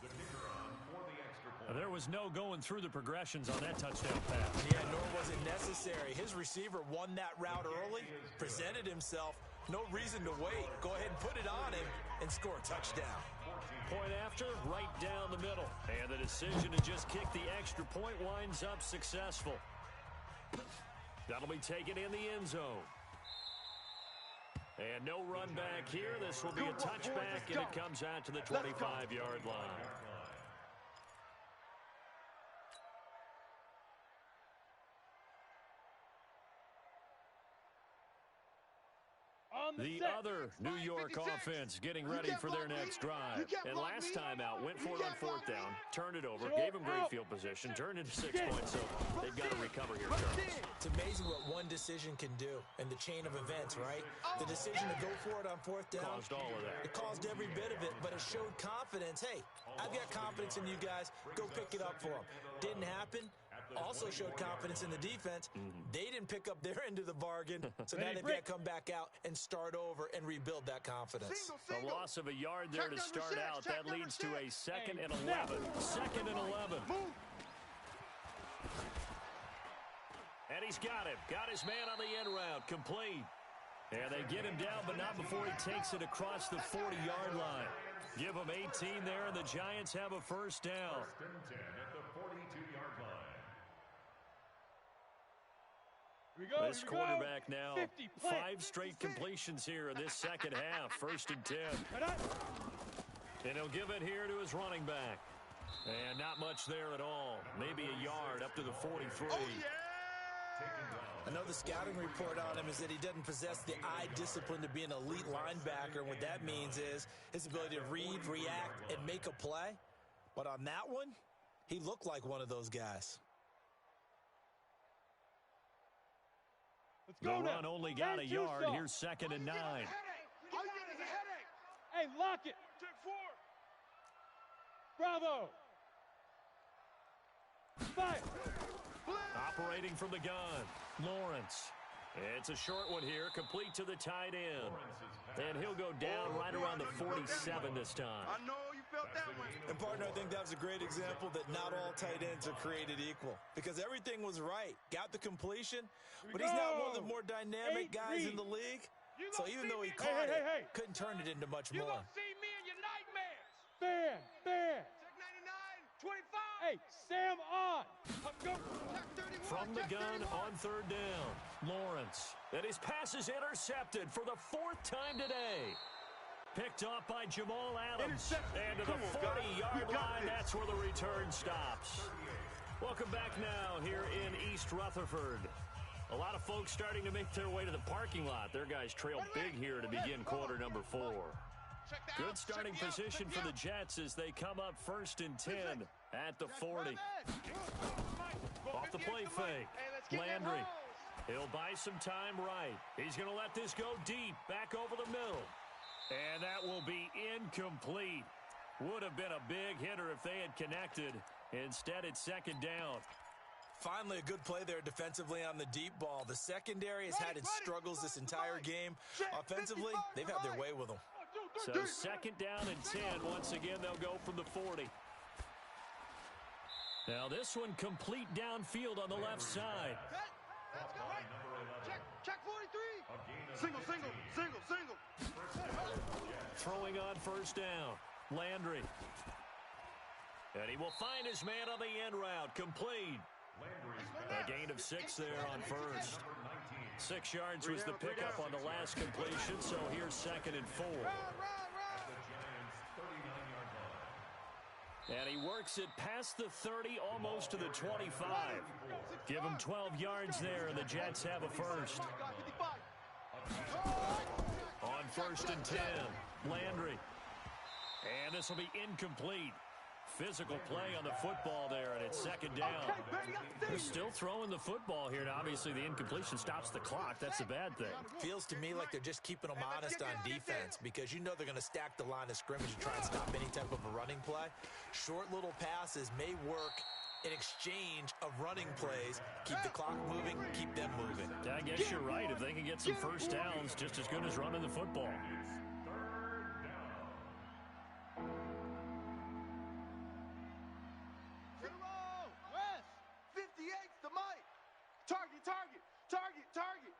Speaker 6: The kicker on for the extra point.
Speaker 1: There was no going through the progressions on that touchdown pass.
Speaker 5: Yeah, nor was it necessary. His receiver won that route early, presented himself. No reason to wait. Go ahead and put it on him and score a touchdown.
Speaker 1: Point after, right down the middle. And the decision to just kick the extra point winds up successful. That'll be taken in the end zone. And no run back here. This will be a touchback, and it comes out to the 25-yard line. The other New York offense getting ready for their next drive. And last time out, went for it on fourth down, turned it over, gave them great field position, turned into 6 points, so they've got to recover here, Charles.
Speaker 5: It's amazing what one decision can do in the chain of events, right? The decision to go for it on fourth down.
Speaker 1: Caused all of that.
Speaker 5: It caused every bit of it, but it showed confidence. Hey, I've got confidence in you guys. Go pick it up for them. Didn't happen. Also showed confidence in the defense. They didn't pick up their end of the bargain, so now they've got to come back out and start over and rebuild that confidence.
Speaker 1: A loss of a yard there to start out. That leads to a 2nd and 11. 2nd and 11. And he's got him. Got his man on the end route. Complete. And they get him down, but not before he takes it across the 40-yard line. Give him 18 there, and the Giants have a first down.
Speaker 6: 1st and 10 at the 42-yard line.
Speaker 1: This quarterback now, 5 straight completions here in this second half. 1st and 10. And he'll give it here to his running back. And not much there at all. Maybe a yard up to the 43.
Speaker 3: Oh, yeah!
Speaker 5: I know the scouting report on him is that he doesn't possess the eye discipline to be an elite linebacker. And what that means is his ability to read, react, and make a play. But on that one, he looked like one of those guys.
Speaker 1: The run only got a yard. Here's 2nd and 9.
Speaker 7: Hey, lock it.
Speaker 4: Check 4.
Speaker 7: Bravo. Fire.
Speaker 1: Operating from the gun, Lawrence. It's a short one here, complete to the tight end. And he'll go down right around the 47 this time.
Speaker 3: I know you felt that one.
Speaker 5: And, partner, I think that was a great example that not all tight ends are created equal. Because everything was right. Got the completion, but he's not one of the more dynamic guys in the league. So even though he caught it, couldn't turn it into much more.
Speaker 4: You gonna see me in your nightmares.
Speaker 7: Fan.
Speaker 3: Check 99.
Speaker 4: 25.
Speaker 7: Hey, Sam on.
Speaker 3: Check 31.
Speaker 1: From the
Speaker 3: check
Speaker 1: gun
Speaker 3: 31.
Speaker 1: on 3rd down, Lawrence. And his pass is intercepted for the 4th time today. Picked off by Jamal Adams. And to the 40-yard line, that's where the return stops. Welcome back now here in East Rutherford. A lot of folks starting to make their way to the parking lot. Their guys trail big here to begin quarter number 4. Good starting position for the Jets as they come up 1st and 10 at the 40. Off the play fake, Landry. He'll buy some time right. He's going to let this go deep, back over the middle. And that will be incomplete. Would have been a big hitter if they had connected. Instead, it's 2nd down.
Speaker 5: Finally, a good play there defensively on the deep ball. The secondary has had its struggles this entire game. Offensively, they've had their way with them.
Speaker 1: So 2nd down and 10. Once again, they'll go from the 40. Now this one complete downfield on the left side.
Speaker 3: Let's go. Check 43. Single.
Speaker 1: Throwing on 1st down. Landry. And he will find his man on the end route. Complete. A gain of 6 there on 1st. 6 yards was the pickup on the last completion, so here's 2nd and 4. And he works it past the 30, almost to the 25. Give him 12 yards there, and the Jets have a first. On 1st and 10, Landry. And this will be incomplete. Physical play on the football there, and it's 2nd down. They're still throwing the football here, and obviously the incompletion stops the clock. That's a bad thing.
Speaker 5: Feels to me like they're just keeping them honest on defense because you know they're going to stack the line of scrimmage and try and stop any type of a running play. Short little passes may work in exchange of running plays. Keep the clock moving, keep them moving.
Speaker 1: I guess you're right. If they can get some first downs, just as good as running the football.
Speaker 3: Target.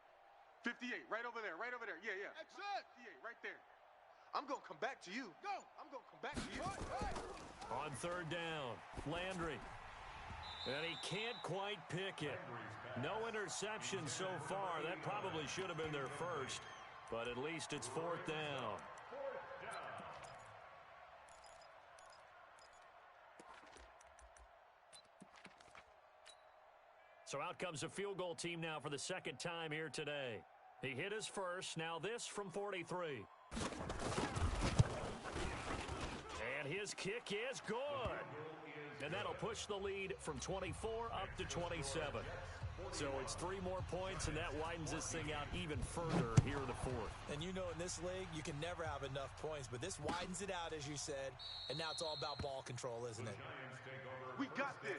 Speaker 3: 58, right over there. Yeah.
Speaker 2: Exit.
Speaker 3: 58, right there. I'm going to come back to you.
Speaker 2: Go.
Speaker 3: I'm going to come back to you.
Speaker 1: On 3rd down, Landry. And he can't quite pick it. No interception so far. That probably should have been their first, but at least it's 4th down. So out comes a field goal team now for the 2nd time here today. He hit his first. Now this from 43. And his kick is good. And that'll push the lead from 24 up to 27. So it's 3 more points, and that widens this thing out even further here in the fourth.
Speaker 5: And you know in this league, you can never have enough points, but this widens it out, as you said, and now it's all about ball control, isn't it?
Speaker 3: We got this.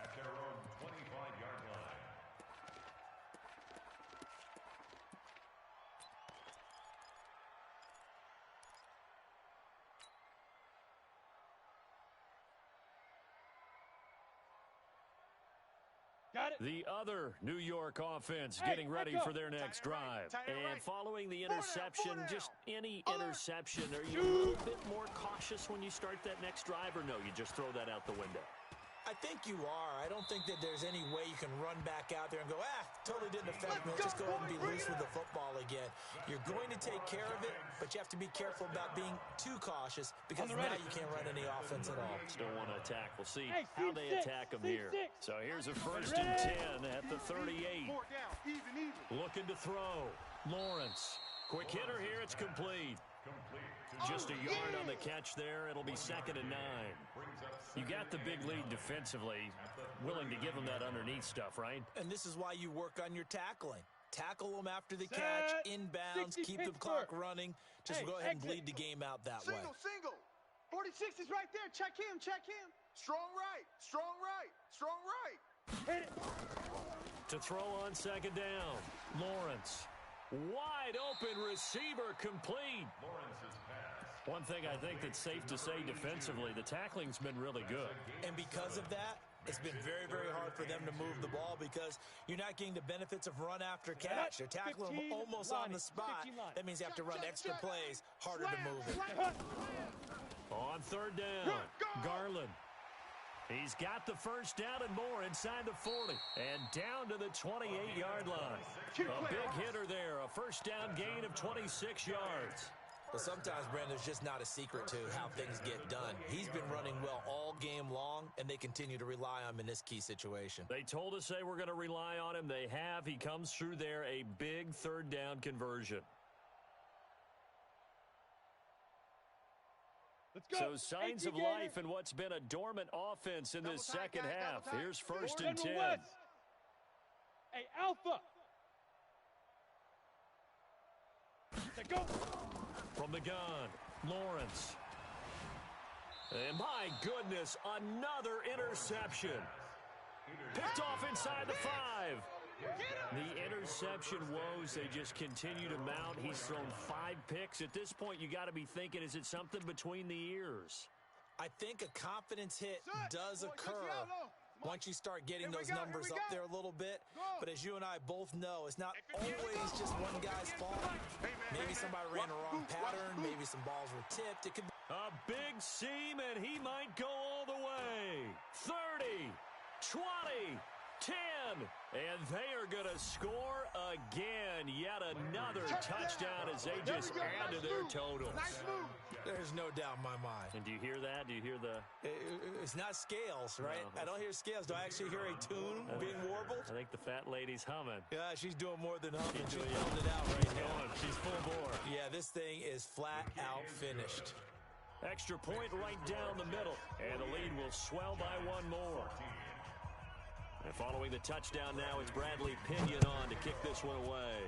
Speaker 6: At their own 25-yard line.
Speaker 7: Got it.
Speaker 1: The other New York offense getting ready for their next drive. And following the interception, just any interception, are you a little bit more cautious when you start that next drive, or no, you just throw that out the window?
Speaker 5: I think you are. I don't think that there's any way you can run back out there and go, totally didn't affect me. Let's just go ahead and be loose with the football again. You're going to take care of it, but you have to be careful about being too cautious because now you can't run any offense at all.
Speaker 1: Still want to attack. We'll see how they attack them here. So here's a 1st and 10 at the 38.
Speaker 3: 4 down. Even.
Speaker 1: Looking to throw. Lawrence. Quick hitter here. It's complete. Just a yard on the catch there. It'll be 2nd and 9. You got the big lead defensively. Willing to give them that underneath stuff, right?
Speaker 5: And this is why you work on your tackling. Tackle them after the catch, inbounds, keep the clock running. Just go ahead and bleed the game out that way.
Speaker 3: Single.
Speaker 2: 46 is right there. Check him.
Speaker 3: Strong right.
Speaker 7: Hit it.
Speaker 1: To throw on 2nd down. Lawrence. Wide open receiver complete.
Speaker 6: Lawrence's pass.
Speaker 1: One thing I think that's safe to say defensively, the tackling's been really good.
Speaker 5: And because of that, it's been very, very hard for them to move the ball because you're not getting the benefits of run after catch. They're tackling them almost on the spot. That means you have to run extra plays, harder to move it.
Speaker 1: On 3rd down, Garland. He's got the 1st down and more inside the 40. And down to the 28-yard line. A big hitter there, a 1st down gain of 26 yards.
Speaker 5: But sometimes, Brandon, there's just not a secret to how things get done. He's been running well all game long, and they continue to rely on him in this key situation.
Speaker 1: They told us they were going to rely on him. They have. He comes through there, a big 3rd down conversion.
Speaker 7: Let's go.
Speaker 1: So signs of life in what's been a dormant offense in this second half. Here's 1st and 10.
Speaker 7: Hey, Alpha. Let's go.
Speaker 1: From the gun, Lawrence. And my goodness, another interception. Picked off inside the 5. The interception woes, they just continue to mount. He's thrown 5 picks. At this point, you got to be thinking, is it something between the ears?
Speaker 5: I think a confidence hit does occur once you start getting those numbers up there a little bit. But as you and I both know, it's not always just one guy's fault. Maybe somebody ran a wrong pattern. Maybe some balls were tipped. It could be
Speaker 1: a big seam, and he might go all the way. 30, 20, 10, and they are going to score again. Yet another touchdown as they just add to their totals.
Speaker 5: There's no doubt in my mind.
Speaker 1: And do you hear that? Do you hear the...
Speaker 5: It's not scales, right? No. I don't hear scales. Do I actually hear a tune being warbled?
Speaker 1: I think the fat lady's humming.
Speaker 5: Yeah, she's doing more than humming. She's building it out right now.
Speaker 1: She's full bore.
Speaker 5: Yeah, this thing is flat out finished.
Speaker 1: Extra point right down the middle. And the lead will swell by 1 more. And following the touchdown now, it's Bradley Pinion on to kick this one away.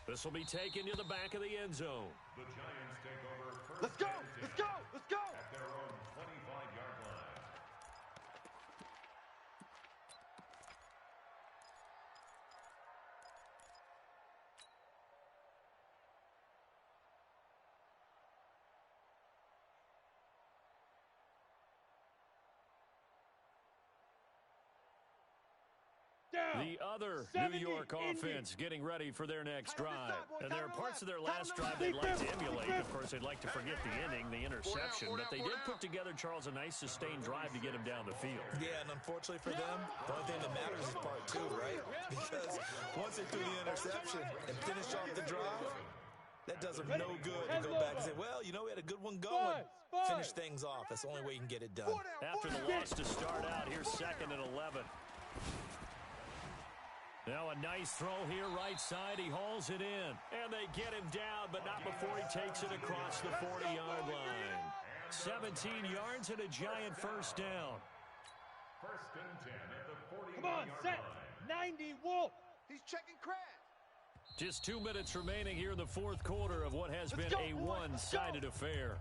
Speaker 1: This will be taken to the back of the end zone.
Speaker 6: The Giants take over 1st
Speaker 2: Let's go.
Speaker 6: at their own 25-yard line.
Speaker 1: The other New York offense getting ready for their next drive. And there are parts of their last drive they'd like to emulate. Of course, they'd like to forget the inning, the interception. But they did put together, Charles, a nice sustained drive to get him down the field.
Speaker 5: Yeah, and unfortunately for them, the only thing that matters is part 2, right? Because once they threw the interception and finished off the drive, that does them no good to go back and say, well, you know, we had a good one going. Finish things off. That's the only way you can get it done.
Speaker 1: After the loss to start out, here's 2nd and 11. Now a nice throw here, right side. He hauls it in. And they get him down, but not before he takes it across the 40-yard line. 17 yards and a giant first down.
Speaker 6: First and 10 at the 40-yard
Speaker 2: Come on, set.
Speaker 6: line.
Speaker 2: 90, Wolf. He's checking Crab.
Speaker 1: Just 2 minutes remaining here in the fourth quarter of what has been a one-sided affair.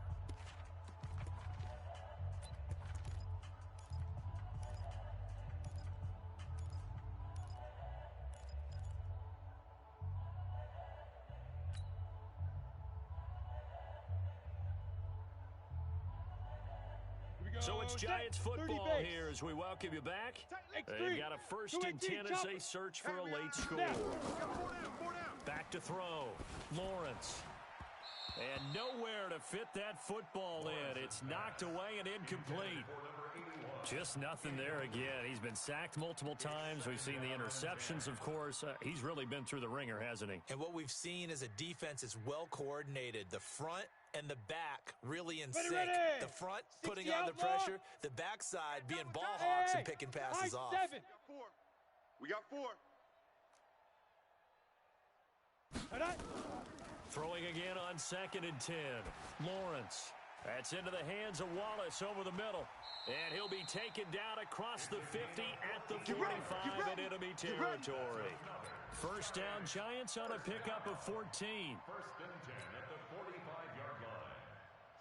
Speaker 1: So it's Giants football here as we welcome you back. They've got a first and 10 as they search for a late score. Back to throw. Lawrence. And nowhere to fit that football in. It's knocked away and incomplete. Just nothing there again. He's been sacked multiple times. We've seen the interceptions, of course. He's really been through the ringer, hasn't he?
Speaker 5: And what we've seen is a defense is well coordinated. The front and the back really in sync. The front putting on the pressure, the backside being ball hawks and picking passes off.
Speaker 3: We got 4.
Speaker 1: Throwing again on 2nd and 10. Lawrence. That's into the hands of Wallace over the middle. And he'll be taken down across the 50 at the 45 in enemy territory. First down, Giants on a pickup of 14.
Speaker 6: First and 10 at the 45-yard line.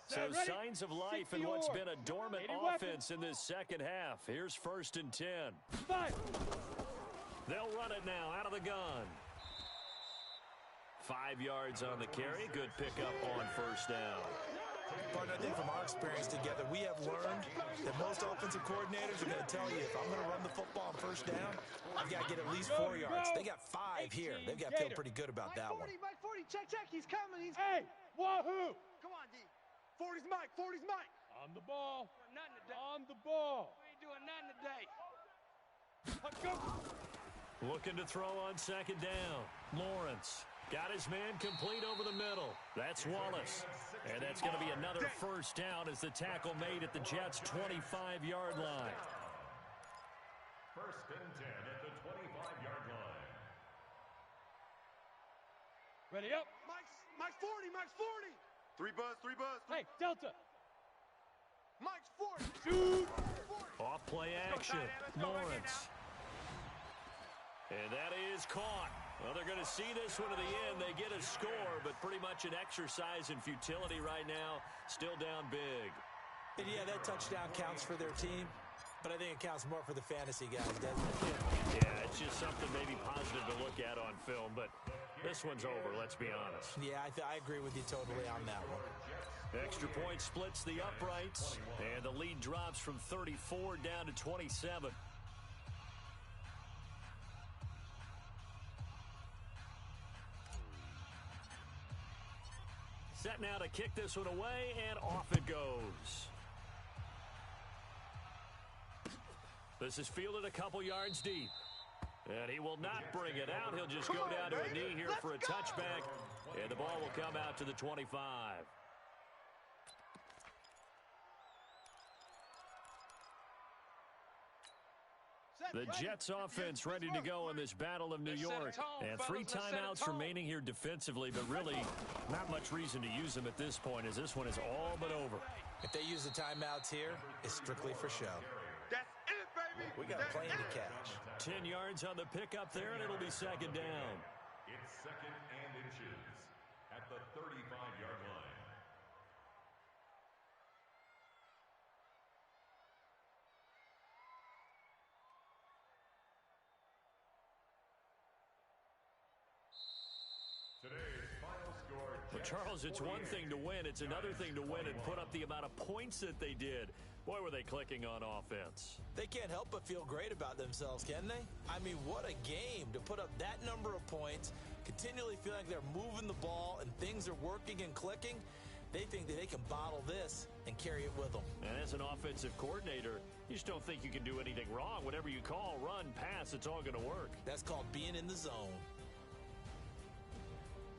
Speaker 1: So signs of life in what's been a dormant offense in this second half. Here's first and 10. They'll run it now out of the gun. 5 yards on the carry. Good pickup on first down.
Speaker 5: Partner, I think from our experience together, we have learned that most offensive coordinators are going to tell you, if I'm going to run the football on first down, I've got to get at least 4 yards. They got 5 here. They've got to feel pretty good about that one.
Speaker 2: Mike 40, check, he's coming.
Speaker 7: Hey, wahoo!
Speaker 2: Come on, D. 40's Mike, 40's Mike.
Speaker 7: On the ball.
Speaker 4: Nothing today.
Speaker 7: On the ball.
Speaker 4: We ain't doing nothing today.
Speaker 7: Go.
Speaker 1: Looking to throw on second down. Lawrence got his man complete over the middle. That's Wallace. And that's going to be another first down as the tackle made at the Jets' 25-yard line.
Speaker 6: First and 10 at the 25-yard line.
Speaker 7: Ready up.
Speaker 2: Mike's 40, Mike's 40.
Speaker 3: 3 buzz, 3 buzz.
Speaker 7: Hey, Delta.
Speaker 2: Mike's 40.
Speaker 7: Shoot.
Speaker 1: Off play action. Lawrence. And that is caught. Well, they're going to see this one to the end. They get a score, but pretty much an exercise in futility right now. Still down big.
Speaker 5: And yeah, that touchdown counts for their team, but I think it counts more for the fantasy guys, doesn't it?
Speaker 1: Yeah, it's just something maybe positive to look at on film, but this one's over, let's be honest.
Speaker 5: Yeah, I agree with you totally on that one.
Speaker 1: Extra point splits the uprights, and the lead drops from 34 down to 27. Set now to kick this one away, and off it goes. This is fielded a couple yards deep. And he will not bring it out. He'll just go down to a knee here for a touchback. And the ball will come out to the 25. The Jets offense ready to go in this Battle of New York. And 3 timeouts remaining here defensively, but really not much reason to use them at this point as this one is all but over.
Speaker 5: If they use the timeouts here, it's strictly for show.
Speaker 3: That's it, baby.
Speaker 5: We got a plane to catch.
Speaker 1: 10 yards on the pickup there, and it'll be second down.
Speaker 6: It's second and inches at the 35-yard line. Today's final score.
Speaker 1: Well, Charles, it's one thing to win. It's another thing to win and put up the amount of points that they did. Boy, were they clicking on offense.
Speaker 5: They can't help but feel great about themselves, can they? I mean, what a game to put up that number of points, continually feel like they're moving the ball and things are working and clicking. They think that they can bottle this and carry it with them.
Speaker 1: And as an offensive coordinator, you just don't think you can do anything wrong. Whatever you call, run, pass, it's all going to work.
Speaker 5: That's called being in the zone.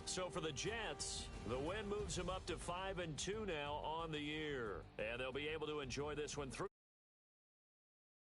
Speaker 1: So for the Jets, the win moves them up to 5-2 now on the year. And they'll be able to enjoy this one through